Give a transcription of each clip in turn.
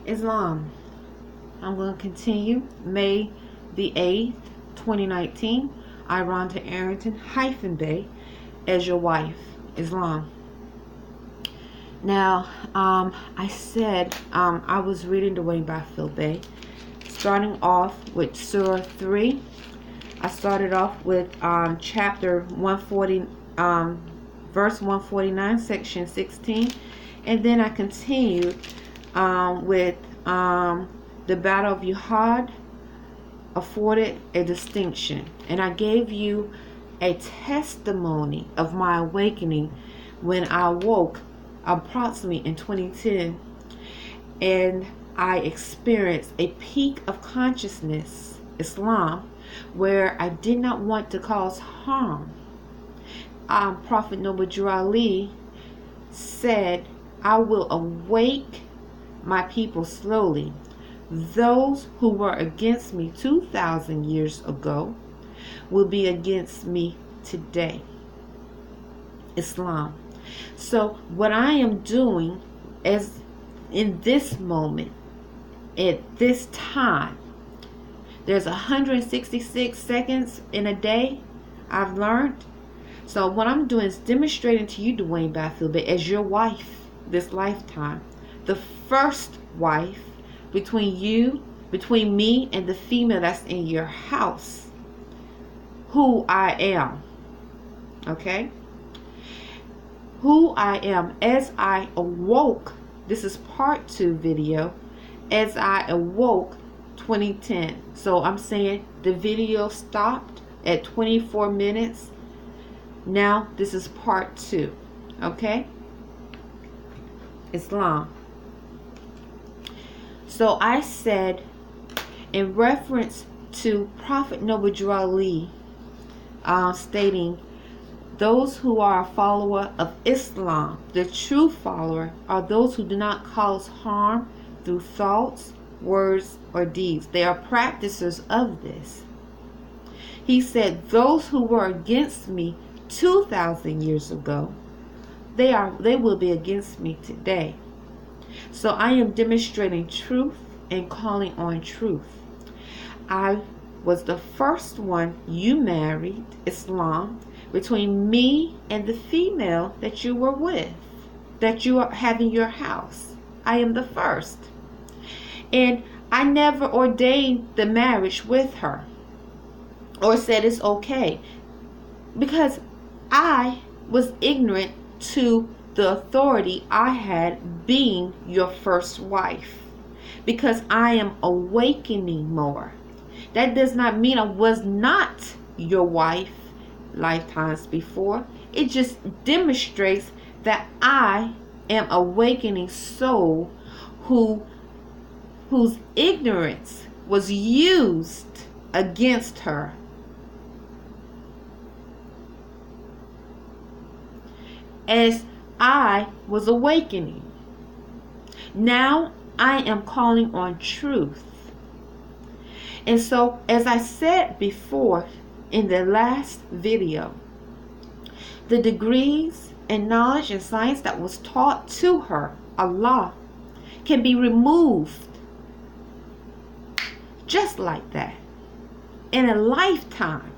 Islam. I'm going to continue. May the 8th, 2019. I run to Arrington-Bey as your wife. Islam. Now, I said I was reading Arrington-Bey, starting off with Surah 3. I started off with chapter 140, verse 149, section 16, and then I continued with the Battle of Uhud afforded a distinction, and I gave you a testimony of my awakening when I awoke approximately in 2010, and I experienced a peak of consciousness, Islam, where I did not want to cause harm. Prophet Noble Drew Ali said, I will awake my people slowly. Those who were against me 2,000 years ago will be against me today. Islam. So what I am doing is in this moment, at this time, there's 166 seconds in a day, I've learned. So what I'm doing is demonstrating to you, Arrington-Bey, as your wife this lifetime, the first wife between me and the female that's in your house, who I am. Okay? Who I am as I awoke. This is part 2 video. As I awoke 2010. So I'm saying the video stopped at 24 minutes. Now this is part 2. Okay? Islam. So I said, in reference to Prophet Noble Drew Ali, stating, those who are a follower of Islam, the true follower, are those who do not cause harm through thoughts, words, or deeds. They are practicers of this. He said, those who were against me 2,000 years ago, they will be against me today. So I am demonstrating truth and calling on truth. I was the first one you married, Islam, between me and the female that you were with, that you are having your house. I am the first. And I never ordained the marriage with her or said it's okay, because I was ignorant to the authority I had being your first wife, because I am awakening more. That does not mean I was not your wife lifetimes before. It just demonstrates that I am awakening soul whose ignorance was used against her. As I was awakening. Now I am calling on truth. And so, as I said before in the last video, the degrees and knowledge and science that was taught to her, Allah, can be removed just like that in a lifetime.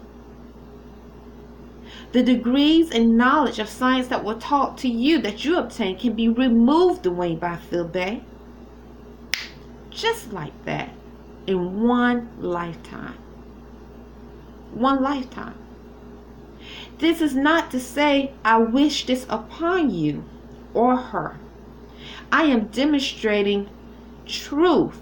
The degrees and knowledge of science that were taught to you, that you obtained, can be removed Arrington-Bey just like that in one lifetime. One lifetime. This is not to say I wish this upon you or her. I am demonstrating truth.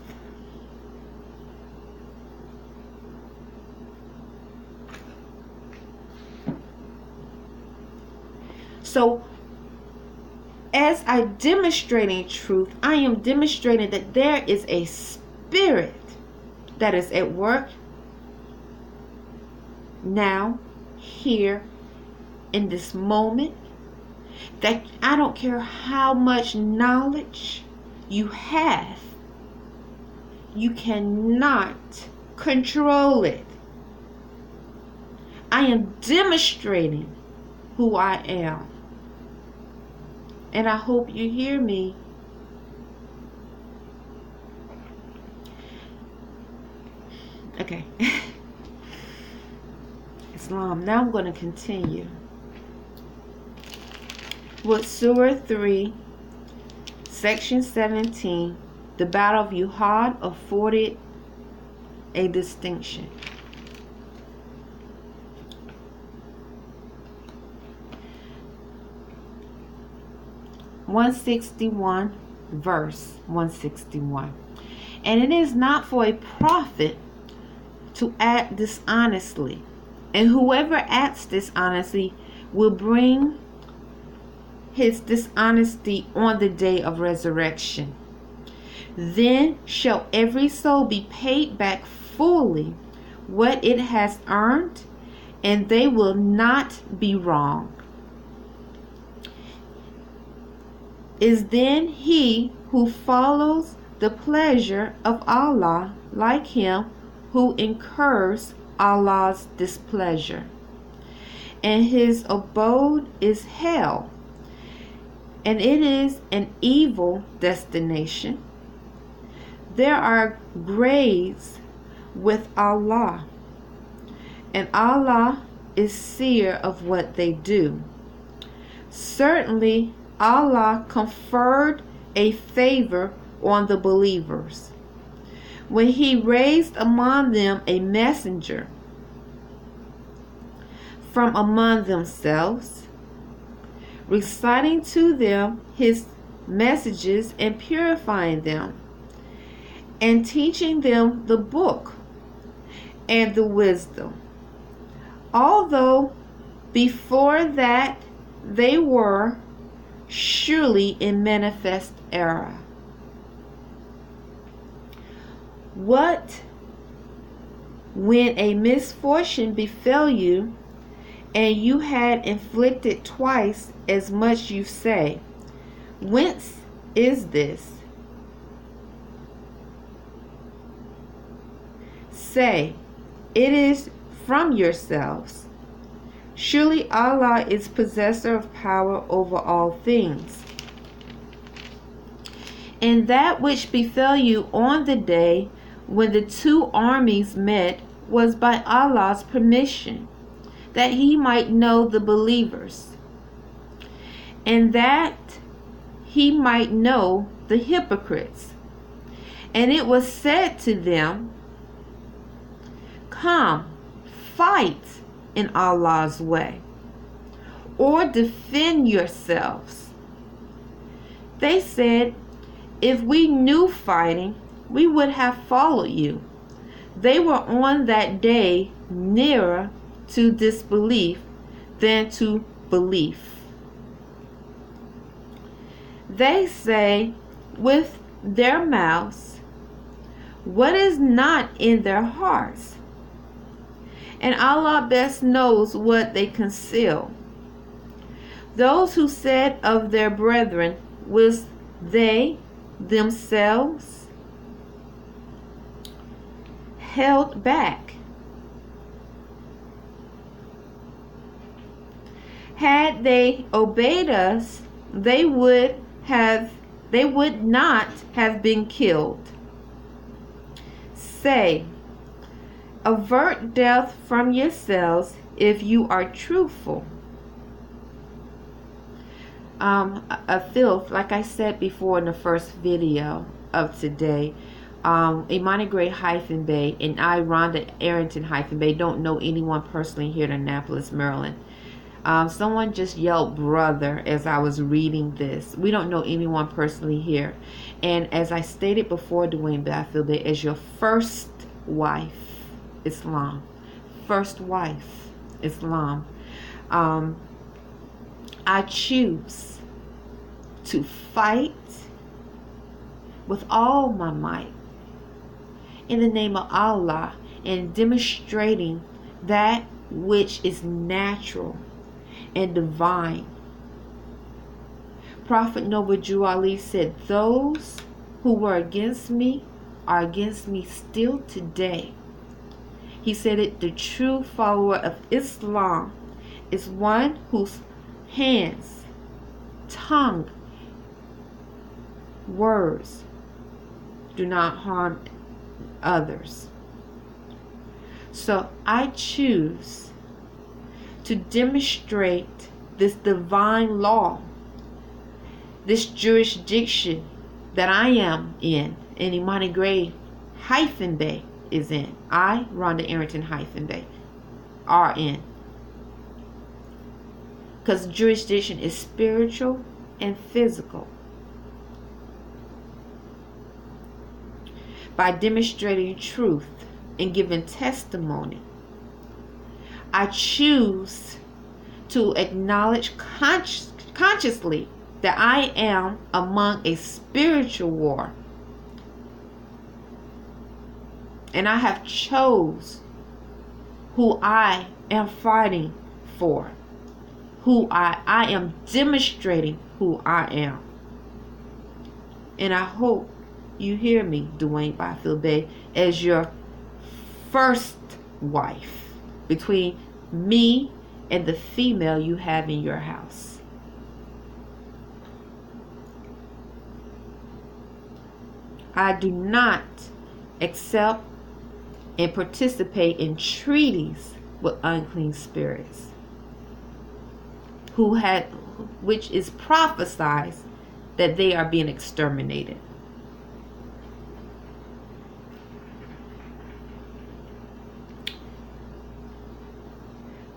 So, as I demonstrating truth, I am demonstrating that there is a spirit that is at work now, here, in this moment, that I don't care how much knowledge you have, you cannot control it. I am demonstrating who I am. And I hope you hear me. Okay. Islam. Now I'm going to continue with Surah 3, Section 17. The Battle of Uhud afforded a distinction. Verse 161. And it is not for a prophet to act dishonestly, and whoever acts dishonestly will bring his dishonesty on the day of resurrection. Then shall every soul be paid back fully what it has earned, and they will not be wrong. Is then he who follows the pleasure of Allah like him who incurs Allah's displeasure? And his abode is hell, and it is an evil destination. There are graves with Allah, and Allah is seer of what they do. Certainly Allah conferred a favor on the believers when he raised among them a messenger from among themselves, reciting to them his messages and purifying them, and teaching them the book and the wisdom, although before that they were surely in manifest error. What when a misfortune befell you, and you had inflicted twice as much, you say, whence is this? Say, it is from yourselves. Surely Allah is possessor of power over all things. And that which befell you on the day when the two armies met was by Allah's permission, that he might know the believers, and that he might know the hypocrites. And it was said to them, come, fight in Allah's way, or defend yourselves. They said, if we knew fighting, we would have followed you. They were on that day nearer to disbelief than to belief. They say with their mouths what is not in their hearts, and Allah best knows what they conceal. Those who said of their brethren, was they themselves held back? Had they obeyed us, they would not have been killed. Say, avert death from yourselves if you are truthful. A filth, like I said before in the first video of today, Imani Gray-Bey and I, Rhonda Arrington-Bey, don't know anyone personally here in Annapolis, Maryland. Someone just yelled brother as I was reading this. We don't know anyone personally here. And as I stated before, Dwayne Bey, as your first wife, Islam. First wife, Islam. I choose to fight with all my might in the name of Allah, and demonstrating that which is natural and divine. Prophet Noble Drew Ali said, those who were against me are against me still today. He said it, the true follower of Islam is one whose hands, tongue, words do not harm others. So I choose to demonstrate this divine law, this jurisdiction that I am in, and Imani Gray-Bey is in. I, Rhonda Arrington-Bey, are in. Because jurisdiction is spiritual and physical. By demonstrating truth and giving testimony, I choose to acknowledge consciously that I am among a spiritual war. And I have chose who I am fighting for. Who I am demonstrating who I am. And I hope you hear me, Dwayne Byfield Bey, as your first wife between me and the female you have in your house. I do not accept and participate in treaties with unclean spirits, which is prophesied that they are being exterminated.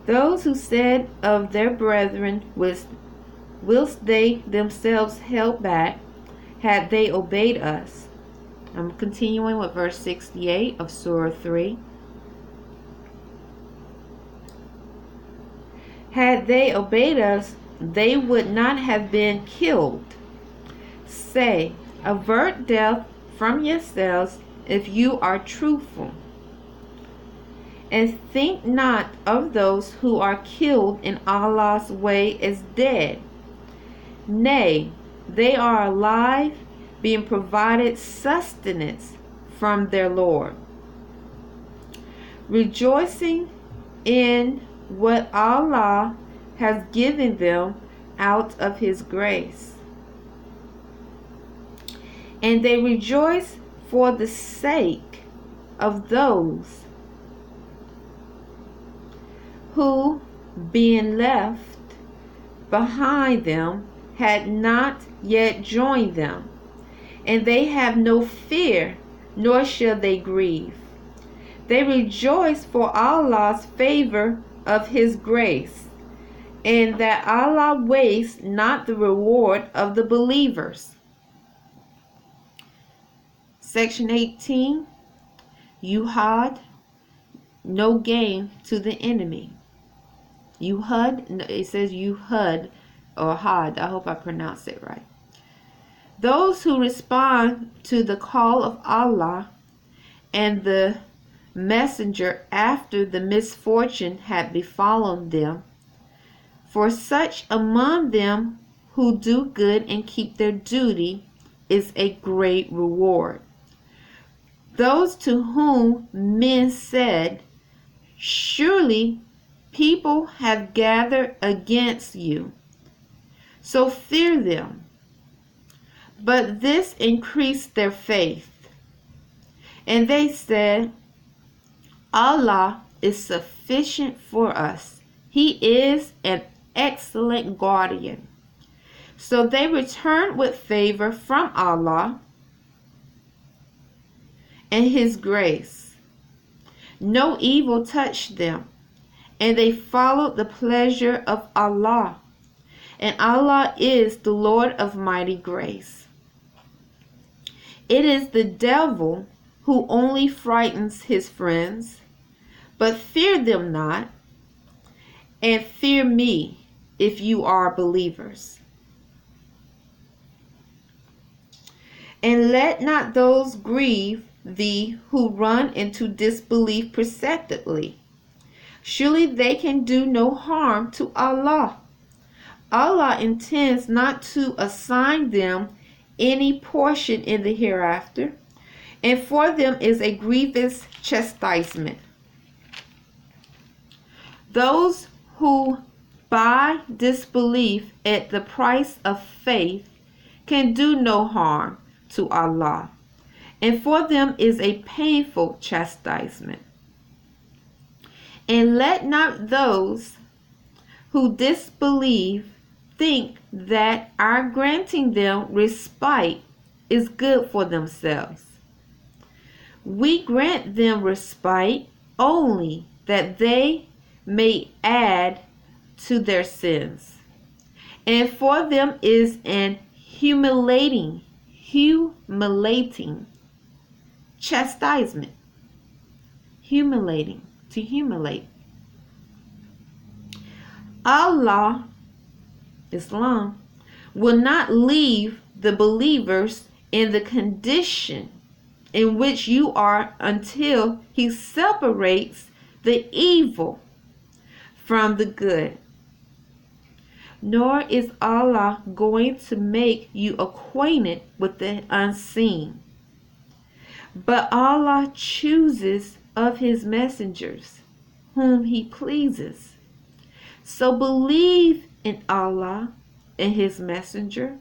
Those who said of their brethren, whilst they themselves held back, had they obeyed us. I'm continuing with verse 68 of Surah 3. Had they obeyed us, they would not have been killed. Say, avert death from yourselves if you are truthful. And think not of those who are killed in Allah's way as dead. Nay, they are alive, being provided sustenance from their Lord, rejoicing in what Allah has given them out of His grace. And they rejoice for the sake of those who, being left behind them, had not yet joined them, and they have no fear, nor shall they grieve. They rejoice for Allah's favor of His grace, and that Allah wastes not the reward of the believers. Section 18, Yuhad, no gain to the enemy. Yuhad, it says Yuhad or Had, I hope I pronounced it right. Those who respond to the call of Allah and the messenger after the misfortune had befallen them, for such among them who do good and keep their duty is a great reward. Those to whom men said, surely people have gathered against you, so fear them. But this increased their faith. And they said, Allah is sufficient for us. He is an excellent guardian. So they returned with favor from Allah and His grace. No evil touched them, and they followed the pleasure of Allah. And Allah is the Lord of mighty grace. It is the devil who only frightens his friends, but fear them not, and fear me if you are believers. And let not those grieve thee who run into disbelief perceptibly. Surely they can do no harm to Allah. Allah intends not to assign them any portion in the hereafter, and for them is a grievous chastisement. Those who buy disbelief at the price of faith can do no harm to Allah, and for them is a painful chastisement. And let not those who disbelieve think that our granting them respite is good for themselves. We grant them respite only that they may add to their sins. And for them is an humiliating chastisement. To humiliate. Allah, Islam, will not leave the believers in the condition in which you are until He separates the evil from the good. Nor is Allah going to make you acquainted with the unseen. But Allah chooses of His messengers whom He pleases. So believe in Allah and His messengers.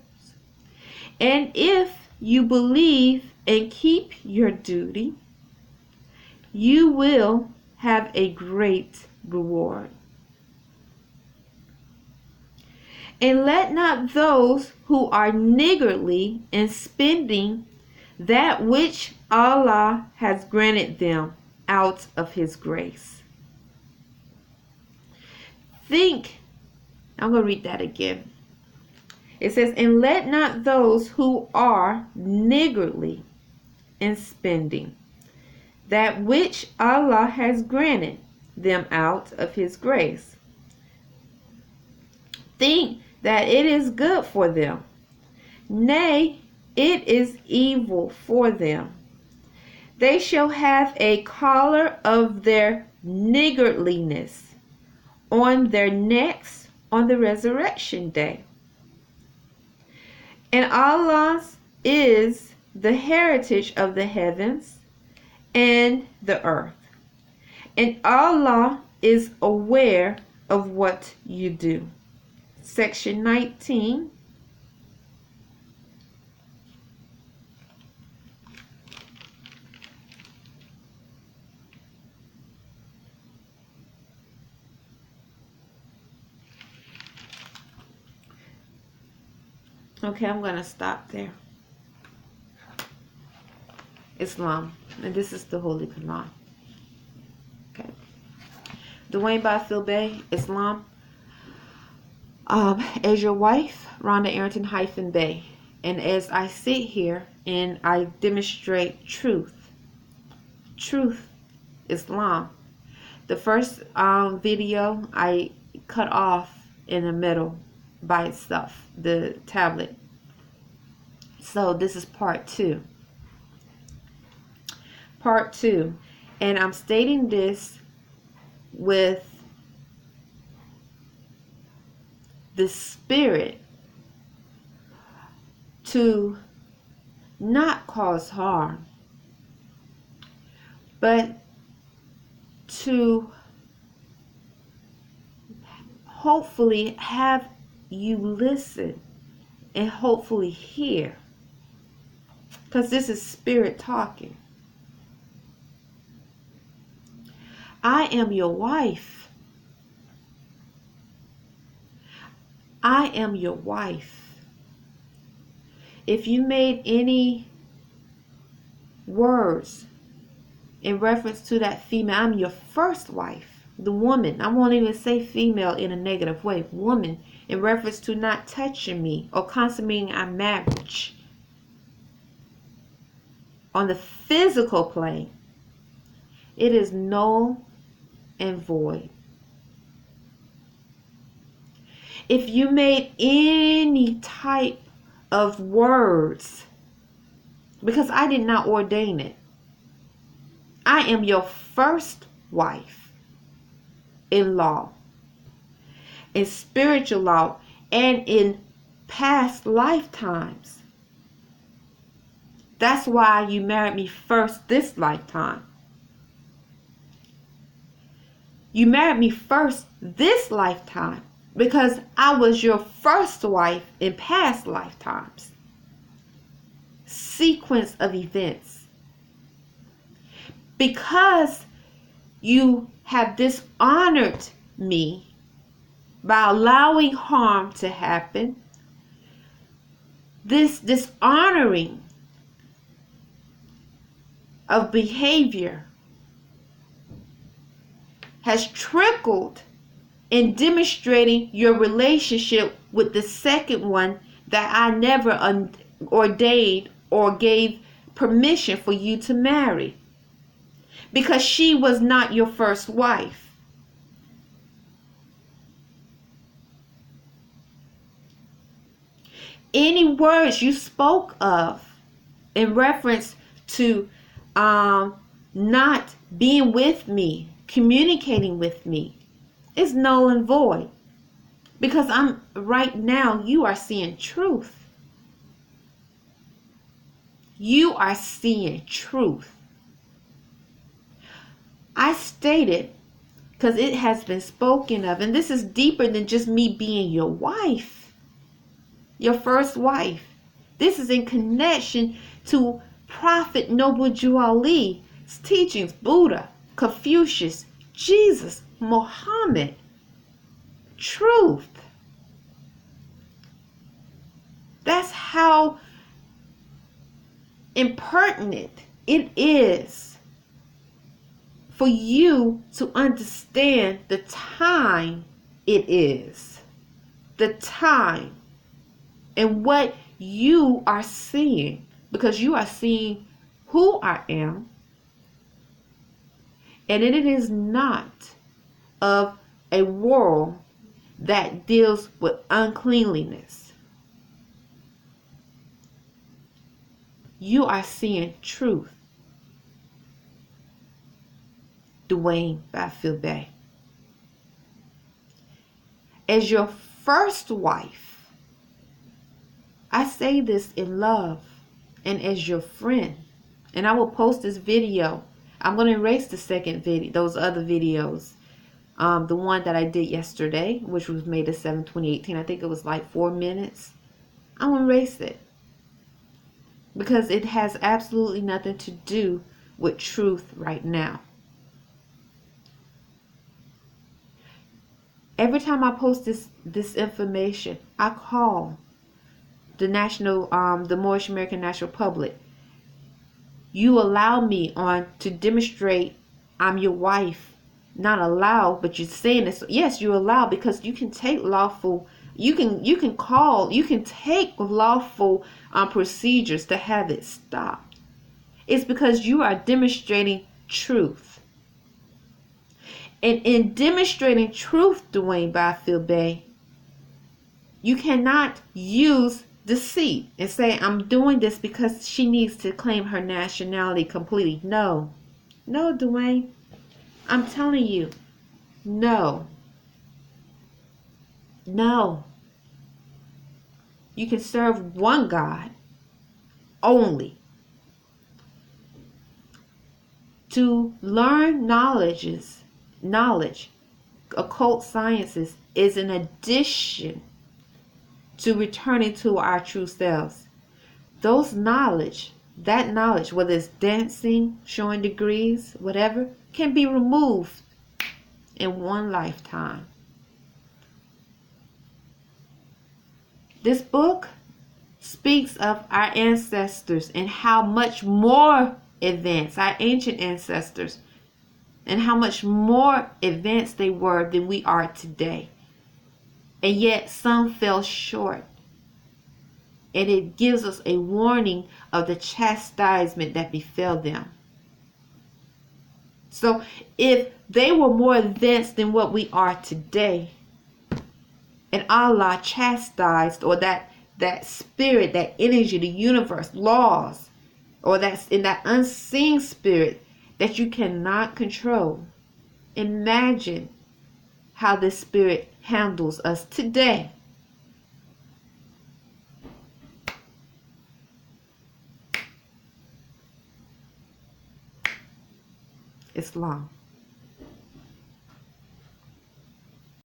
And if you believe and keep your duty, you will have a great reward. And let not those who are niggardly in spending that which Allah has granted them out of His grace. I'm going to read that again. It says, and let not those who are niggardly in spending that which Allah has granted them out of His grace think that it is good for them. Nay, it is evil for them. They shall have a collar of their niggardliness on their necks on the resurrection day. And Allah's is the heritage of the heavens and the earth. And Allah is aware of what you do. Section 19. Okay, I'm going to stop there. Islam. And this is the Holy Quran. Okay. Arrington-Bey, Islam. As your wife, Rhonda Arrington-Bey. And as I sit here and I demonstrate truth, Islam. The first video I cut off in the middle by itself, the tablet. So this is part 2. And I'm stating this with the spirit to not cause harm, but to hopefully have you listen and hopefully hear, because this is spirit talking. I am your wife. I am your wife. If you made any words in reference to that female, I'm your first wife, the woman. I won't even say female in a negative way. Woman, in reference to not touching me or consummating our marriage on the physical plane, it is null and void. If you made any type of words, because I did not ordain it, I am your first wife in law, in spiritual law, and in past lifetimes. That's why you married me first this lifetime. You married me first this lifetime because I was your first wife in past lifetimes. Sequence of events. Because you have dishonored me by allowing harm to happen. This dishonoring of behavior has trickled in demonstrating your relationship with the second one that I never ordained or gave permission for you to marry, because she was not your first wife. Any words you spoke of in reference to not being with me, communicating with me, is null and void, because right now you are seeing truth. You are seeing truth. I stated, because it has been spoken of, and this is deeper than just me being your wife, your first wife. This is in connection to Prophet Noble Drew Ali's teachings, Buddha, Confucius, Jesus, Muhammad. Truth. That's how impertinent it is for you to understand the time it is. The time and what you are seeing, because you are seeing who I am, and it is not of a world that deals with uncleanliness. You are seeing truth. Arrington-Bey. As your first wife, I say this in love, and as your friend, and I will post this video. I'm going to erase the second video, those other videos. The one that I did yesterday, which was May the 7th, 2018. I think it was like 4 minutes. I'm going to erase it, because it has absolutely nothing to do with truth right now. Every time I post this information, I call the Moorish American National Public. You allow me to demonstrate I'm your wife. Not allow, but you're saying this. Yes, you allow, because you can take lawful. You can take lawful procedures to have it stopped. It's because you are demonstrating truth. And in demonstrating truth, Arrington-Bey, you cannot use deceit and say, I'm doing this because she needs to claim her nationality completely. No, Dwayne, I'm telling you, no. You can serve one God only. To learn knowledge, occult sciences, is an addition to returning to our true selves. That knowledge, whether it's dancing, showing degrees, whatever, can be removed in one lifetime. This book speaks of our ancestors and how much more advanced, our ancient ancestors, and how much more advanced they were than we are today. And yet some fell short. And it gives us a warning of the chastisement that befell them. So if they were more advanced than what we are today, and Allah chastised, or that spirit, that energy, the universe, laws, or that's in that unseen spirit that you cannot control, imagine how this spirit handles us today. Islam.